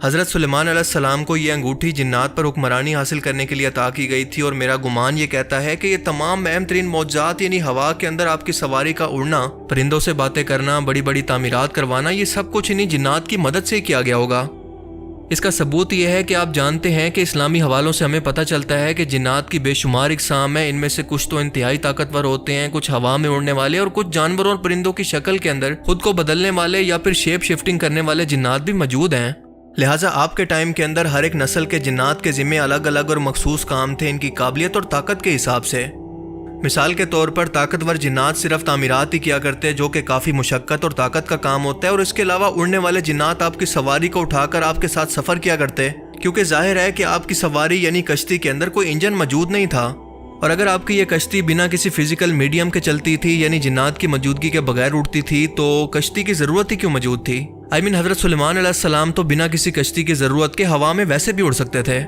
حضرت سلیمان علیہ السلام کو یہ انگوٹھی جنات پر حکمرانی حاصل کرنے کے لیے عطا کی گئی تھی، اور میرا گمان یہ کہتا ہے کہ یہ تمام اہم ترین معجزات یعنی ہوا کے اندر آپ کی سواری کا اڑنا، پرندوں سے باتیں کرنا، بڑی بڑی تعمیرات کروانا، یہ سب کچھ انہی جنات کی مدد سے کیا گیا ہوگا۔ اس کا ثبوت یہ ہے کہ آپ جانتے ہیں کہ اسلامی حوالوں سے ہمیں پتہ چلتا ہے کہ جنات کی بے شمار اقسام ہیں۔ ان میں سے کچھ تو انتہائی طاقتور ہوتے ہیں، کچھ ہوا میں اڑنے والے، اور کچھ جانوروں اور پرندوں کی شکل کے اندر خود کو بدلنے والے یا پھر شیپ شفٹنگ کرنے والے جنات بھی موجود ہیں۔ لہٰذا آپ کے ٹائم کے اندر ہر ایک نسل کے جنات کے ذمے الگ الگ اور مخصوص کام تھے ان کی قابلیت اور طاقت کے حساب سے۔ مثال کے طور پر طاقتور جنات صرف تعمیرات ہی کیا کرتے جو کہ کافی مشقت اور طاقت کا کام ہوتا ہے، اور اس کے علاوہ اڑنے والے جنات آپ کی سواری کو اٹھا کر آپ کے ساتھ سفر کیا کرتے، کیونکہ ظاہر ہے کہ آپ کی سواری یعنی کشتی کے اندر کوئی انجن موجود نہیں تھا، اور اگر آپ کی یہ کشتی بنا کسی فزیکل میڈیم کے چلتی تھی یعنی جنات کی موجودگی کے بغیر اڑتی تھی تو کشتی کی ضرورت ہی کیوں موجود تھی؟ حضرت سلیمان علیہ السلام تو بنا کسی کشتی کی ضرورت کے ہوا میں ویسے بھی اڑ سکتے تھے۔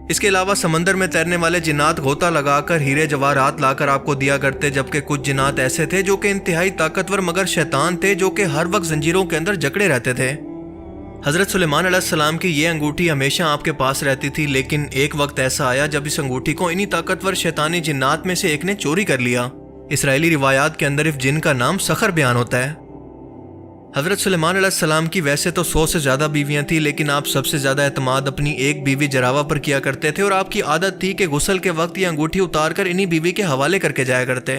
اس کے علاوہ سمندر میں تیرنے والے جنات غوطہ لگا کر ہیرے جواہرات لا کر آپ کو دیا کرتے، جبکہ کچھ جنات ایسے تھے جو کہ انتہائی طاقتور مگر شیطان تھے جو کہ ہر وقت زنجیروں کے اندر جکڑے رہتے تھے۔ حضرت سلیمان علیہ السلام کی یہ انگوٹھی ہمیشہ آپ کے پاس رہتی تھی، لیکن ایک وقت ایسا آیا جب اس انگوٹھی کو انہی طاقتور شیطانی جنات میں سے ایک نے چوری کر لیا۔ اسرائیلی روایات کے اندر اس جن کا نام سخر بیان ہوتا ہے۔ حضرت سلیمان علیہ السلام کی ویسے تو 100 سے زیادہ بیویاں تھیں، لیکن آپ سب سے زیادہ اعتماد اپنی ایک بیوی جراوہ پر کیا کرتے تھے، اور آپ کی عادت تھی کہ غسل کے وقت یہ انگوٹھی اتار کر انہی بیوی کے حوالے کر کے جایا کرتے۔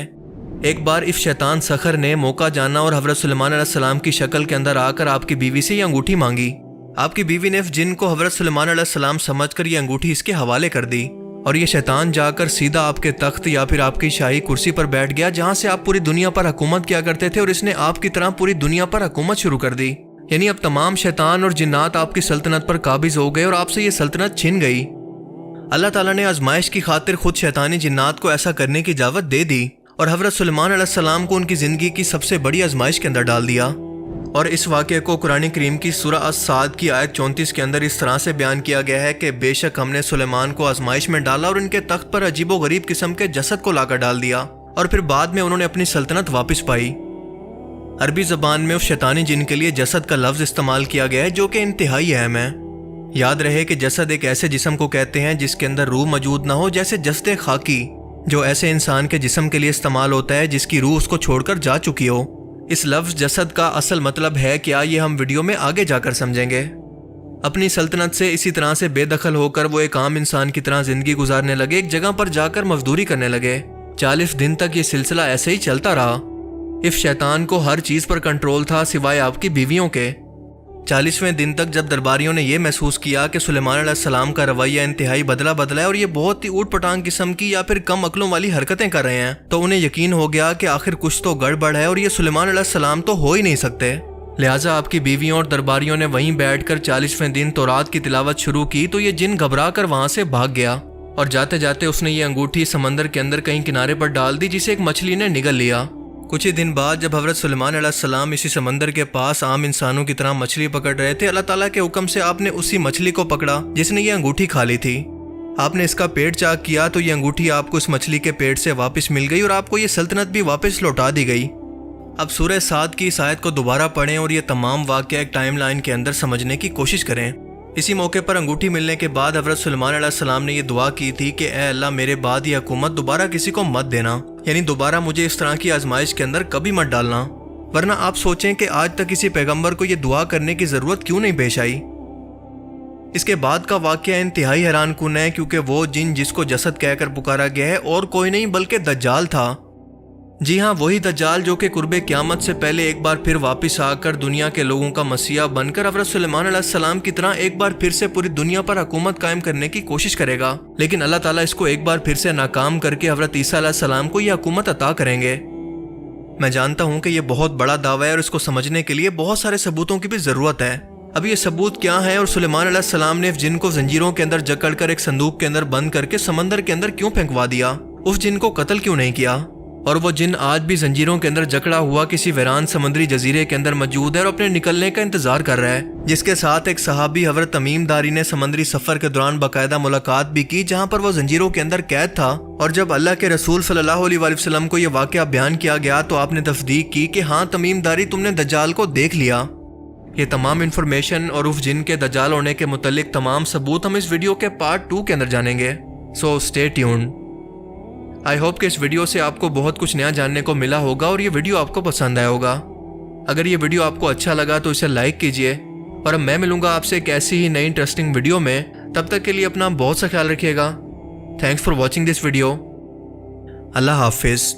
ایک بار اس شیطان سخر نے موقع جانا اور حضرت سلیمان علیہ السلام کی شکل کے اندر آ کر آپ کی بیوی سے یہ انگوٹھی مانگی۔ آپ کی بیوی نے اس جن کو حضرت سلیمان علیہ السلام سمجھ کر یہ انگوٹھی اس کے حوالے کر دی، اور یہ شیطان جا کر سیدھا آپ کے تخت یا پھر آپ کی شاہی کرسی پر بیٹھ گیا جہاں سے آپ پوری دنیا پر حکومت کیا کرتے تھے، اور اس نے آپ کی طرح پوری دنیا پر حکومت شروع کر دی۔ یعنی اب تمام شیطان اور جنات آپ کی سلطنت پر قابض ہو گئے اور آپ سے یہ سلطنت چھن گئی۔ اللہ تعالیٰ نے آزمائش کی خاطر خود شیطانی جنات کو ایسا کرنے کی اجازت دے دی، اور حضرت سلیمان علیہ السلام کو ان کی زندگی کی سب سے بڑی آزمائش کے اندر ڈال دیا۔ اور اس واقعے کو قرآن کریم کی سورہ الصاد کی آیت 34 کے اندر اس طرح سے بیان کیا گیا ہے کہ بے شک ہم نے سلیمان کو آزمائش میں ڈالا اور ان کے تخت پر عجیب و غریب قسم کے جسد کو لا کر ڈال دیا، اور پھر بعد میں انہوں نے اپنی سلطنت واپس پائی۔ عربی زبان میں اس شیطانی جن کے لیے جسد کا لفظ استعمال کیا گیا ہے جو کہ انتہائی اہم ہے۔ یاد رہے کہ جسد ایک ایسے جسم کو کہتے ہیں جس کے اندر روح موجود نہ ہو، جیسے جسد خاکی جو ایسے انسان کے جسم کے لیے استعمال ہوتا ہے جس کی روح اس کو چھوڑ کر جا چکی ہو۔ اس لفظ جسد کا اصل مطلب ہے کیا، یہ ہم ویڈیو میں آگے جا کر سمجھیں گے۔ اپنی سلطنت سے اسی طرح سے بے دخل ہو کر وہ ایک عام انسان کی طرح زندگی گزارنے لگے، ایک جگہ پر جا کر مزدوری کرنے لگے۔ 40 دن تک یہ سلسلہ ایسے ہی چلتا رہا۔ اس شیطان کو ہر چیز پر کنٹرول تھا سوائے آپ کی بیویوں کے۔ 40ویں دن تک جب درباریوں نے یہ محسوس کیا کہ سلیمان علیہ السلام کا رویہ انتہائی بدلا ہے اور یہ بہت ہی اوٹ پٹانگ قسم کی یا پھر کم عقلوں والی حرکتیں کر رہے ہیں، تو انہیں یقین ہو گیا کہ آخر کچھ تو گڑبڑ ہے اور یہ سلیمان علیہ السلام تو ہو ہی نہیں سکتے۔ لہٰذا آپ کی بیویوں اور درباریوں نے وہیں بیٹھ کر 40ویں دن تورات کی تلاوت شروع کی تو یہ جن گھبرا کر وہاں سے بھاگ گیا، اور جاتے جاتے اس نے یہ انگوٹھی سمندر کے اندر کہیں کنارے پر ڈال دی جسے ایک مچھلی نے نگل لیا۔ کچھ ہی دن بعد جب حضرت سلیمان علیہ السلام اسی سمندر کے پاس عام انسانوں کی طرح مچھلی پکڑ رہے تھے، اللہ تعالیٰ کے حکم سے آپ نے اسی مچھلی کو پکڑا جس نے یہ انگوٹھی کھا لی تھی۔ آپ نے اس کا پیٹ چاک کیا تو یہ انگوٹھی آپ کو اس مچھلی کے پیٹ سے واپس مل گئی اور آپ کو یہ سلطنت بھی واپس لوٹا دی گئی۔ اب سورہ صاد کی اس آیت کو دوبارہ پڑھیں اور یہ تمام واقعہ ایک ٹائم لائن کے اندر سمجھنے کی کوشش کریں۔ اسی موقع پر انگوٹھی ملنے کے بعد حضرت سلیمان علیہ السلام نے یہ دعا کی تھی کہ اے اللہ میرے بعد یہ حکومت دوبارہ کسی کو مت دینا، یعنی دوبارہ مجھے اس طرح کی آزمائش کے اندر کبھی مت ڈالنا، ورنہ آپ سوچیں کہ آج تک کسی پیغمبر کو یہ دعا کرنے کی ضرورت کیوں نہیں پیش آئی۔ اس کے بعد کا واقعہ انتہائی حیران کن ہے، کیونکہ وہ جن جس کو جسد کہہ کر پکارا گیا ہے اور کوئی نہیں بلکہ دجال تھا۔ جی ہاں، وہی دجال جو کہ قرب قیامت سے پہلے ایک بار پھر واپس آ کر دنیا کے لوگوں کا مسیح بن کر حضرت سلیمان علیہ السلام کی طرح ایک بار پھر سے پوری دنیا پر حکومت قائم کرنے کی کوشش کرے گا، لیکن اللہ تعالیٰ اس کو ایک بار پھر سے ناکام کر کے حضرت عیسیٰ علیہ السلام کو یہ حکومت عطا کریں گے۔ میں جانتا ہوں کہ یہ بہت بڑا دعویٰ ہے اور اس کو سمجھنے کے لیے بہت سارے ثبوتوں کی بھی ضرورت ہے۔ اب یہ ثبوت کیا ہے اور سلیمان علیہ السلام نے اس جن کو زنجیروں کے اندر جکڑ کر ایک صندوق کے اندر بند کر کے سمندر کے اندر کیوں پھینکوا دیا؟ اس جن کو قتل کیوں نہیں کیا؟ اور وہ جن آج بھی زنجیروں کے اندر جکڑا ہوا کسی ویران سمندری جزیرے کے اندر موجود ہے اور اپنے نکلنے کا انتظار کر رہا ہے، جس کے ساتھ ایک صحابی حضرت تمیم داری نے سمندری سفر کے دوران باقاعدہ ملاقات بھی کی جہاں پر وہ زنجیروں کے اندر قید تھا، اور جب اللہ کے رسول صلی اللہ علیہ وآلہ وسلم کو یہ واقعہ بیان کیا گیا تو آپ نے تصدیق کی کہ ہاں تمیم داری تم نے دجال کو دیکھ لیا۔ یہ تمام انفارمیشن اور اس جن کے دجال ہونے کے متعلق تمام ثبوت ہم اس ویڈیو کے پارٹ 2 کے اندر جانیں گے. So stay tuned. I hope کہ اس ویڈیو سے آپ کو بہت کچھ نیا جاننے کو ملا ہوگا اور یہ ویڈیو آپ کو پسند آیا ہوگا. اگر یہ ویڈیو آپ کو اچھا لگا تو اسے لائک کیجئے، اور اب میں ملوں گا آپ سے ایک ایسی ہی نئی انٹرسٹنگ ویڈیو میں. تب تک کے لیے اپنا بہت سا خیال رکھیے گا. Thanks for watching this video. اللہ حافظ.